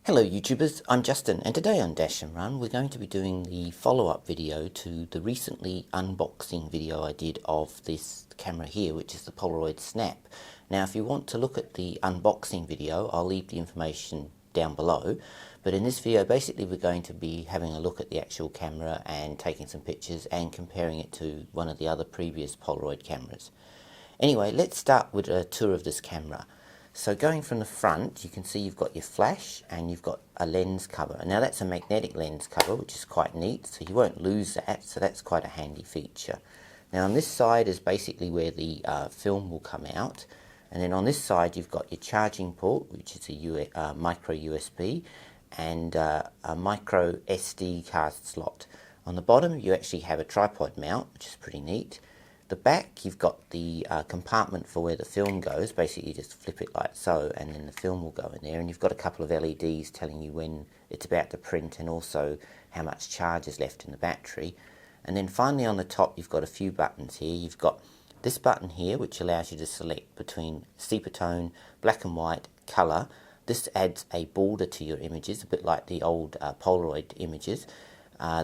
Hello YouTubers, I'm Justin, and today on Dash and Run we're going to be doing the follow-up video to the recently unboxing video I did of this camera here, which is the Polaroid Snap. Now if you want to look at the unboxing video, I'll leave the information down below, but in this video basically we're going to be having a look at the actual camera and taking some pictures and comparing it to one of the other previous Polaroid cameras. Anyway, let's start with a tour of this camera. So going from the front, you can see you've got your flash and you've got a lens cover. Now that's a magnetic lens cover, which is quite neat, so you won't lose that, so that's quite a handy feature. Now on this side is basically where the film will come out, and then on this side you've got your charging port, which is a micro USB, and a micro SD card slot. On the bottom you actually have a tripod mount, which is pretty neat. The back, you've got the compartment for where the film goes. Basically you just flip it like so and then the film will go in there, and you've got a couple of LEDs telling you when it's about to print and also how much charge is left in the battery. And then finally on the top you've got a few buttons here. You've got this button here which allows you to select between sepia tone, black and white, colour. This adds a border to your images, a bit like the old Polaroid images.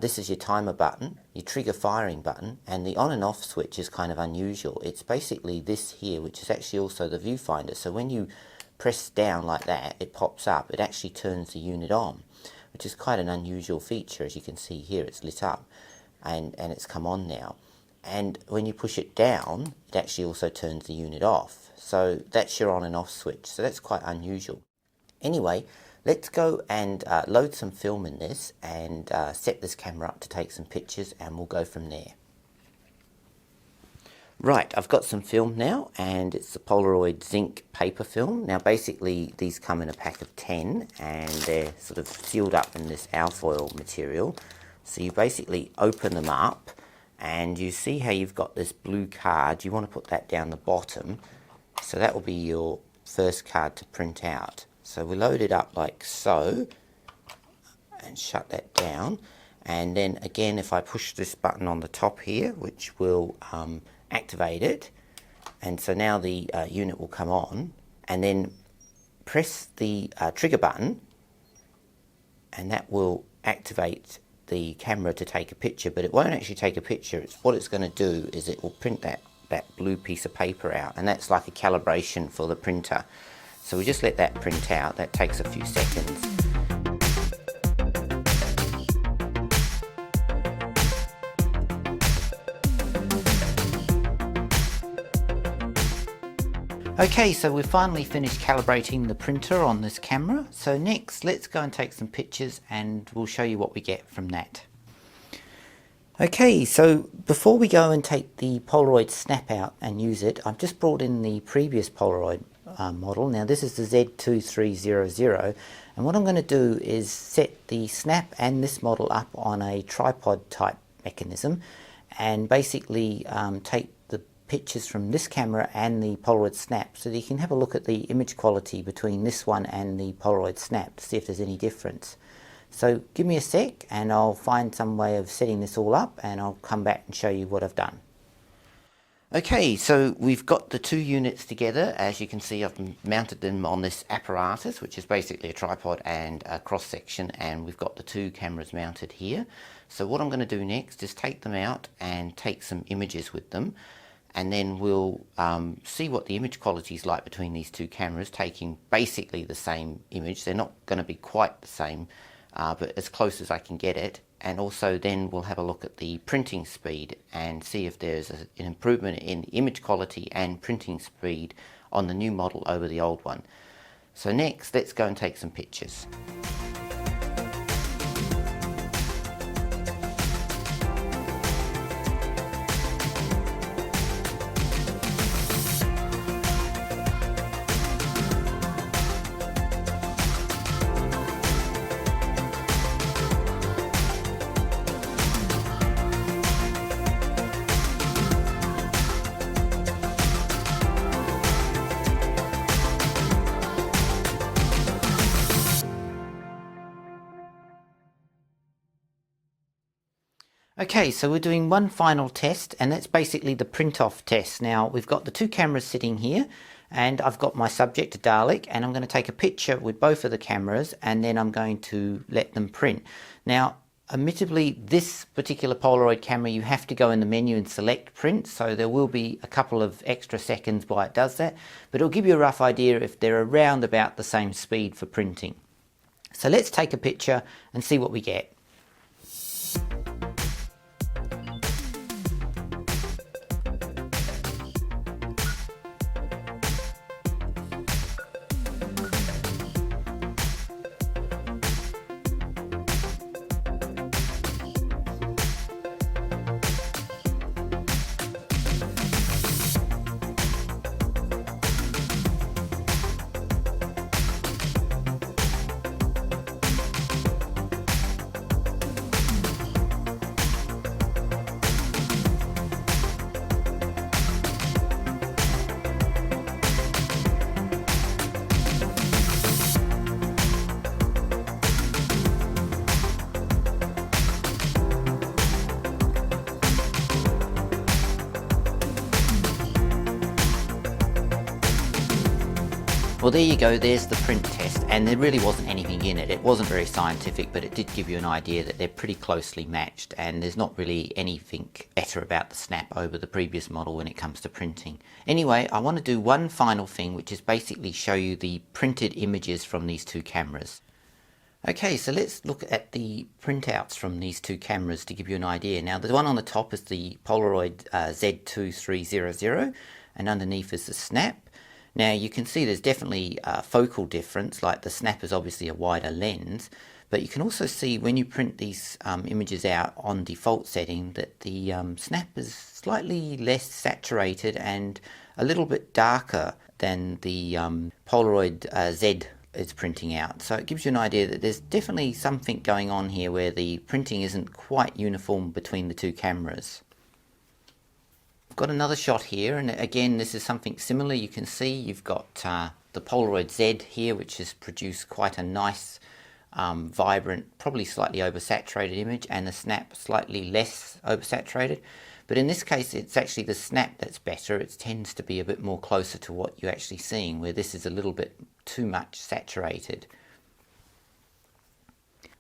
This is your timer button, your trigger firing button, and the on and off switch is kind of unusual. It's basically this here, which is actually also the viewfinder. So when you press down like that, it pops up. It actually turns the unit on, which is quite an unusual feature. As you can see here, it's lit up and it's come on now. And when you push it down, it actually also turns the unit off. So that's your on and off switch. So that's quite unusual. Anyway, let's go and load some film in this and set this camera up to take some pictures, and we'll go from there. Right, I've got some film now, and it's the Polaroid zinc paper film. Now basically these come in a pack of 10 and they're sort of sealed up in this alfoil material. So you basically open them up and you see how you've got this blue card. You want to put that down the bottom, so that will be your first card to print out. So we load it up like so and shut that down, and then again if I push this button on the top here, which will activate it, and so now the unit will come on, and then press the trigger button and that will activate the camera to take a picture, but it won't actually take a picture. What it's going to do is it will print that blue piece of paper out, and that's like a calibration for the printer. So we just let that print out. That takes a few seconds. Okay, so we've finally finished calibrating the printer on this camera. So next, let's go and take some pictures and we'll show you what we get from that. Okay, so before we go and take the Polaroid Snap out and use it, I've just brought in the previous Polaroid model. Now this is the Z2300, and what I'm going to do is set the Snap and this model up on a tripod type mechanism and basically take the pictures from this camera and the Polaroid Snap so that you can have a look at the image quality between this one and the Polaroid Snap to see if there's any difference. So give me a sec and I'll find some way of setting this all up and I'll come back and show you what I've done. Okay, so we've got the two units together. As you can see, I've mounted them on this apparatus, which is basically a tripod and a cross section, and we've got the two cameras mounted here. So what I'm going to do next is take them out and take some images with them, and then we'll see what the image quality is like between these two cameras, taking basically the same image. They're not going to be quite the same, but as close as I can get it. And also then we'll have a look at the printing speed and see if there's an improvement in image quality and printing speed on the new model over the old one. So next, let's go and take some pictures. Okay, so we're doing one final test, and that's basically the print-off test. Now, we've got the two cameras sitting here, And I've got my subject, a Dalek, and I'm going to take a picture with both of the cameras, and then I'm going to let them print. Now, admittedly, this particular Polaroid camera, you have to go in the menu and select print, so there will be a couple of extra seconds while it does that, but it'll give you a rough idea if they're around about the same speed for printing. So let's take a picture and see what we get. Well, there you go, there's the print test, and there really wasn't anything in it. It wasn't very scientific, but it did give you an idea that they're pretty closely matched, and there's not really anything better about the Snap over the previous model when it comes to printing. Anyway, I want to do one final thing, which is basically show you the printed images from these two cameras. Okay, so let's look at the printouts from these two cameras to give you an idea. Now, the one on the top is the Polaroid Z2300, and underneath is the Snap. Now you can see there's definitely a focal difference, like the Snap is obviously a wider lens, but you can also see when you print these images out on default setting that the Snap is slightly less saturated and a little bit darker than the Polaroid Z is printing out. So it gives you an idea that there's definitely something going on here where the printing isn't quite uniform between the two cameras. Got another shot here, and again this is something similar. You can see you've got the Polaroid Z here, which has produced quite a nice vibrant, probably slightly oversaturated image, and the Snap slightly less oversaturated. But in this case it's actually the Snap that's better. It tends to be a bit more closer to what you're actually seeing, where this is a little bit too much saturated.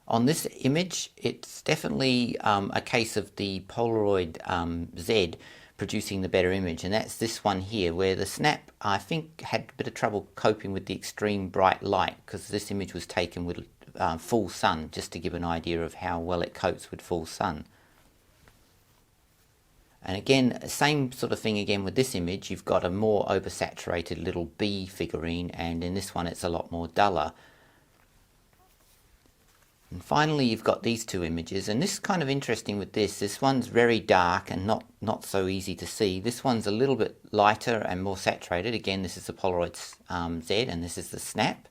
On this image it's definitely a case of the Polaroid Z producing the better image, and that's this one here, where the Snap I think had a bit of trouble coping with the extreme bright light, because this image was taken with full sun, just to give an idea of how well it copes with full sun. And again, same sort of thing again with this image. You've got a more oversaturated little bee figurine, and in this one it's a lot more duller. And finally you've got these two images, and this is kind of interesting with this. This one's very dark and not so easy to see. This one's a little bit lighter and more saturated. Again, this is the Polaroid Z and this is the Snap.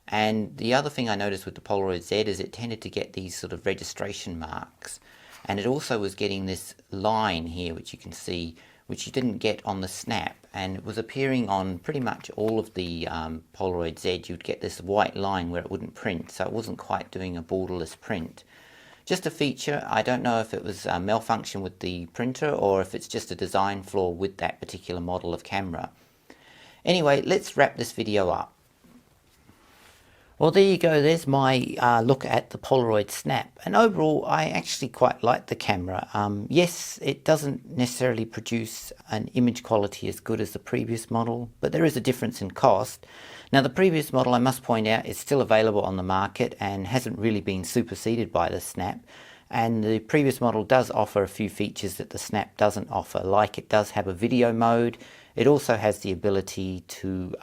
And the other thing I noticed with the Polaroid Z is it tended to get these sort of registration marks. And it also was getting this line here, which you can see, which you didn't get on the Snap, and it was appearing on pretty much all of the Polaroid Z. You'd get this white line where it wouldn't print, so it wasn't quite doing a borderless print. Just a feature. I don't know if it was a malfunction with the printer or if it's just a design flaw with that particular model of camera. Anyway, let's wrap this video up. Well, there you go, there's my look at the Polaroid Snap, and overall I actually quite like the camera. Yes, it doesn't necessarily produce an image quality as good as the previous model, but there is a difference in cost. Now the previous model, I must point out, is still available on the market and hasn't really been superseded by the Snap, and the previous model does offer a few features that the Snap doesn't offer, like it does have a video mode. It also has the ability to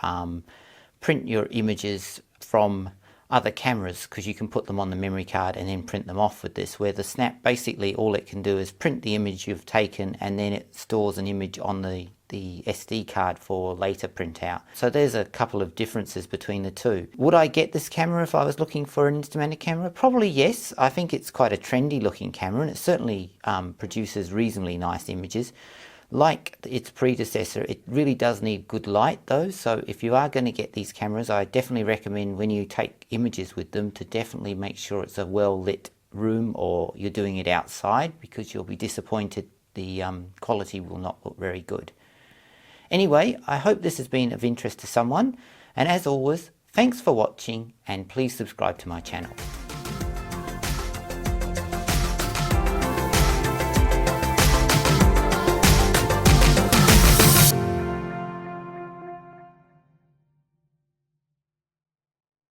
print your images from other cameras, because you can put them on the memory card and then print them off with this, where the Snap basically all it can do is print the image you've taken and then it stores an image on the SD card for later printout. So there's a couple of differences between the two. Would I get this camera if I was looking for an Instamatic camera? Probably yes. I think it's quite a trendy looking camera, and it certainly produces reasonably nice images. Like its predecessor, it really does need good light though, so if you are going to get these cameras, I definitely recommend when you take images with them to definitely make sure it's a well lit room, or you're doing it outside, because you'll be disappointed the quality will not look very good. Anyway, I hope this has been of interest to someone, and as always, thanks for watching and please subscribe to my channel.